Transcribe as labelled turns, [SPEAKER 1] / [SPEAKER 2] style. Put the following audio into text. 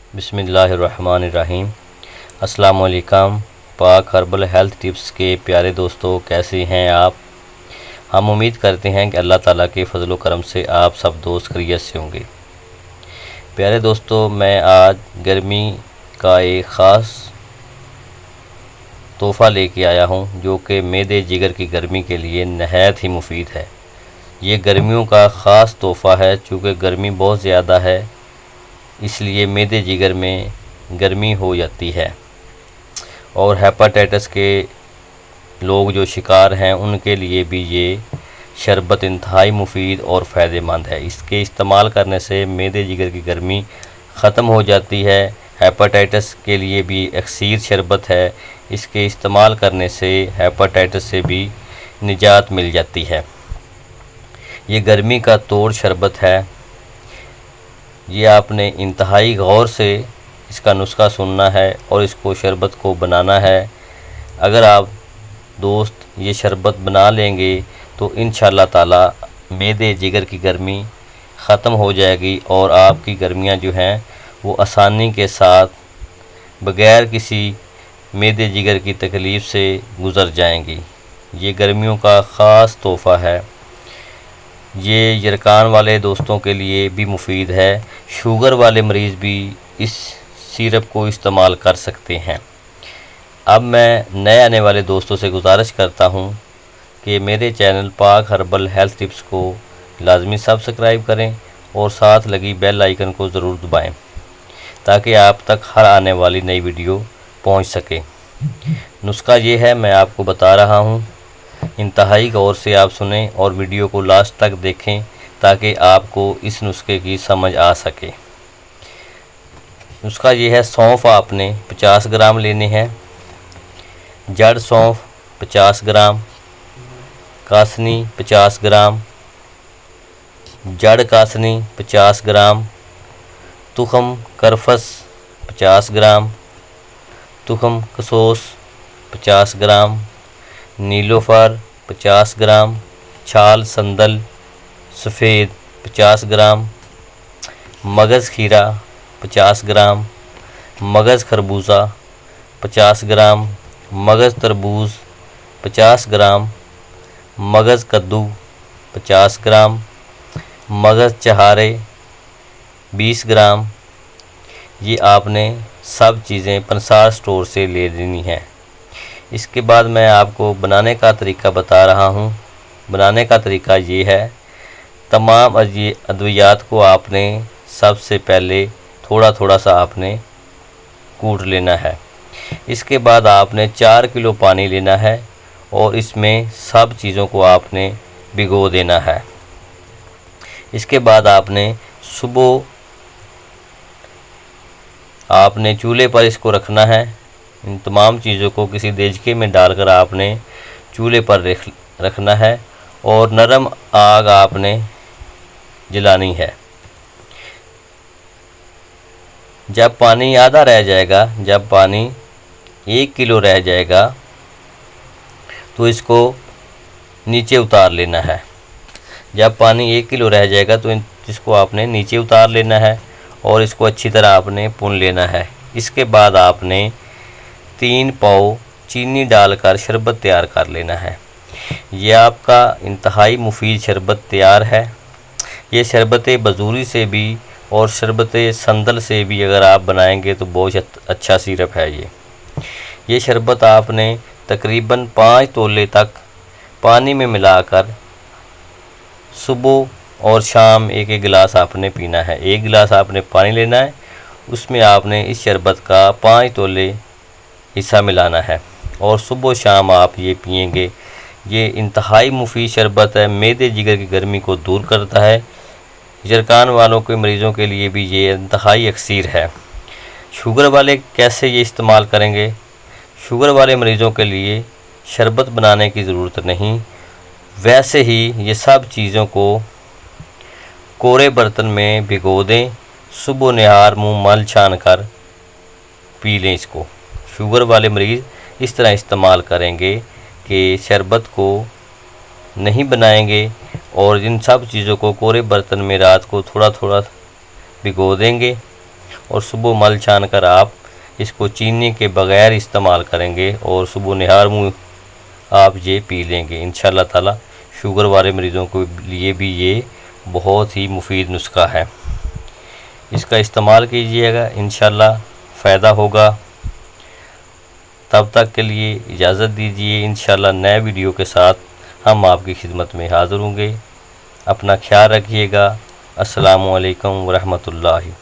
[SPEAKER 1] बिस्मिल्लाहिर्रहमानिर्रहीम। अस्सलाम वालेकुम। पाक हर्बल हेल्थ टिप्स के प्यारे दोस्तों, कैसे हैं आप? हम उम्मीद करते हैं कि अल्लाह ताला के फजल व करम से आप सब दोस्त खैरियत से होंगे। प्यारे दोस्तों, मैं आज गर्मी का एक ख़ास तोहफ़ा लेके आया हूं, जो कि मैदे जिगर की गर्मी के लिए नहायत ही मुफीद है। ये गर्मियों का ख़ास तोहफ़ा है। चूँकि गर्मी बहुत ज़्यादा है, इसलिए मैदे जिगर में गर्मी हो जाती है और हेपाटाइटिस के लोग जो शिकार हैं उनके लिए भी ये शरबत इंतहाई मुफीद और फ़ायदेमंद है। इसके इस्तेमाल करने से मैदे जिगर की गर्मी ख़त्म हो जाती है। हेपाटाइटिस के लिए भी अक्सीर शरबत है, इसके इस्तेमाल करने से हेपाटाइटिस से भी निजात मिल जाती है। ये गर्मी का तोड़ शरबत है। ये आपने इंतहाई गौर से इसका नुस्खा सुनना है और इसको शरबत को बनाना है। अगर आप दोस्त ये शरबत बना लेंगे तो इंशाअल्लाह ताला मैदे जिगर की गर्मी ख़त्म हो जाएगी और आपकी गर्मियां जो हैं वो आसानी के साथ बग़ैर किसी मैदे जिगर की तकलीफ़ से गुज़र जाएंगी। ये गर्मियों का ख़ास तोहफ़ा है। ये यरकान वाले दोस्तों के लिए भी मुफीद है। शुगर वाले मरीज़ भी इस सिरप को इस्तेमाल कर सकते हैं। अब मैं नए आने वाले दोस्तों से गुजारिश करता हूं कि मेरे चैनल पाक हर्बल हेल्थ टिप्स को लाजमी सब्सक्राइब करें और साथ लगी बेल आइकन को ज़रूर दबाएं, ताकि आप तक हर आने वाली नई वीडियो पहुंच सके। नुस्खा ये है, मैं आपको बता रहा हूं, इंतहाई गौर से आप सुने और वीडियो को लास्ट तक देखें ताकि आपको इस नुस्खे की समझ आ सके। नुस्खा ये है, सौंफ आपने 50 ग्राम लेने हैं, जड़ सौंफ 50 ग्राम, कासनी 50 ग्राम, जड़ कासनी 50 ग्राम, तुखम करफस 50 ग्राम, तुखम कसोस 50 ग्राम, नीलोफर 50 ग्राम, छाल संदल सफ़ेद 50 ग्राम, मगज़ खीरा 50 ग्राम, मगज़ खरबूजा 50 ग्राम, मगज़ तरबूज 50 ग्राम, मगज़ कद्दू 50 ग्राम, मगज़ चहारे 20 ग्राम। ये आपने सब चीज़ें पंसार स्टोर से ले लेनी है। इसके बाद मैं आपको बनाने का तरीका बता रहा हूँ। बनाने का तरीका ये है, तमाम अद्वियात को आपने सबसे पहले थोड़ा थोड़ा सा आपने कूट लेना है। इसके बाद आपने 4 किलो पानी लेना है और इसमें सब चीज़ों को आपने भिगो देना है। इसके बाद आपने सुबह आपने चूल्हे पर इसको रखना है। इन तमाम चीज़ों को किसी देचके में डालकर आपने चूल्हे पर रखना है और नरम आग आपने जलानी है। जब पानी आधा रह जाएगा, जब पानी 1 किलो रह जाएगा तो इसको नीचे उतार लेना है। जब पानी 1 किलो रह जाएगा तो इसको आपने नीचे उतार लेना है और इसको अच्छी तरह आपने भून लेना है। इसके बाद आपने 3 पाव चीनी डालकर शरबत तैयार कर लेना है। यह आपका इंतहाई मुफीद शरबत तैयार है। ये शरबत बजूरी से भी और शरबत संदल से भी अगर आप बनाएंगे तो बहुत अच्छा सिरप है। ये शरबत आपने तकरीबन 5 तोले तक पानी में मिलाकर सुबह और शाम एक एक गिलास आपने पीना है। 1 गिलास आपने पानी लेना है, उसमें आपने इस शरबत का 5 तोले हिस्सा मिलाना है और सुबह शाम आप ये पिएंगे। ये इंतहाई मुफीद शरबत है, मैदे जिगर की गर्मी को दूर करता है। यरकान वालों के मरीज़ों के लिए भी ये इंतहाई अक्सीर है। शुगर वाले कैसे ये इस्तेमाल करेंगे? शुगर वाले मरीज़ों के लिए शरबत बनाने की ज़रूरत नहीं, वैसे ही ये सब चीज़ों को कोरे बर्तन में भिगो दें। सुबह निहार मुँह मल छान कर पी लें इसको। शुगर वाले मरीज़ इस तरह इस्तेमाल करेंगे कि शरबत को नहीं बनाएंगे और इन सब चीज़ों को कोरे बर्तन में रात को थोड़ा थोड़ा भिगो देंगे और सुबह मल छान कर आप इसको चीनी के बगैर इस्तेमाल करेंगे और सुबह निहार मुँह आप ये पी लेंगे। इंशाल्लाह ताला शुगर वाले मरीज़ों के लिए भी ये बहुत ही मुफीद नुस्खा है। इसका इस्तेमाल कीजिएगा, इंशाल्लाह फ़ायदा होगा। तब तक के लिए इजाज़त दीजिए। इंशाल्लाह नए वीडियो के साथ हम आपकी खिदमत में हाज़िर होंगे। अपना ख्याल रखिएगा। अस्सलामु अलैकुम व रहमतुल्लाहि।